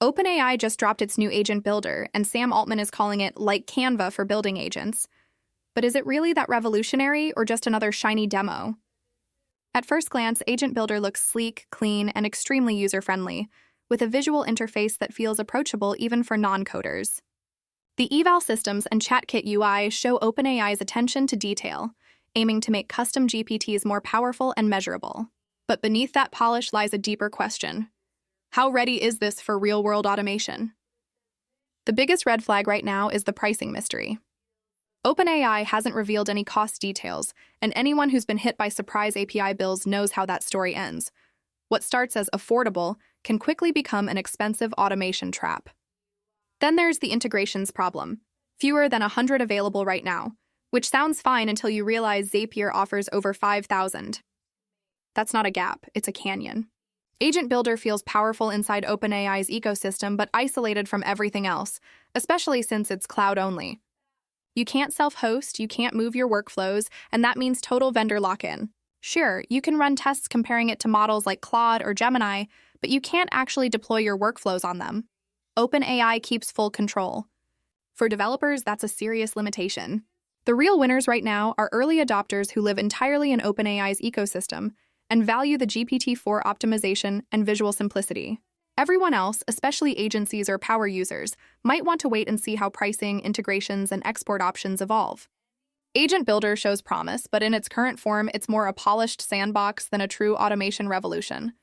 OpenAI just dropped its new Agent Builder, and Sam Altman is calling it like Canva for building agents. But is it really that revolutionary or just another shiny demo? At first glance, Agent Builder looks sleek, clean, and extremely user-friendly, with a visual interface that feels approachable even for non-coders. The eval systems and ChatKit UI show OpenAI's attention to detail, aiming to make custom GPTs more powerful and measurable. But beneath that polish lies a deeper question. How ready is this for real-world automation? The biggest red flag right now is the pricing mystery. OpenAI hasn't revealed any cost details, and anyone who's been hit by surprise API bills knows how that story ends. What starts as affordable can quickly become an expensive automation trap. Then there's the integrations problem. Fewer than 100 available right now, which sounds fine until you realize Zapier offers over 5,000. That's not a gap, it's a canyon. Agent Builder feels powerful inside OpenAI's ecosystem but isolated from everything else, especially since it's cloud-only. You can't self-host, you can't move your workflows, and that means total vendor lock-in. Sure, you can run tests comparing it to models like Claude or Gemini, but you can't actually deploy your workflows on them. OpenAI keeps full control. For developers, that's a serious limitation. The real winners right now are early adopters who live entirely in OpenAI's ecosystem and value the GPT-4 optimization and visual simplicity. Everyone else, especially agencies or power users, might want to wait and see how pricing, integrations, and export options evolve. Agent Builder shows promise, but in its current form, it's more a polished sandbox than a true automation revolution.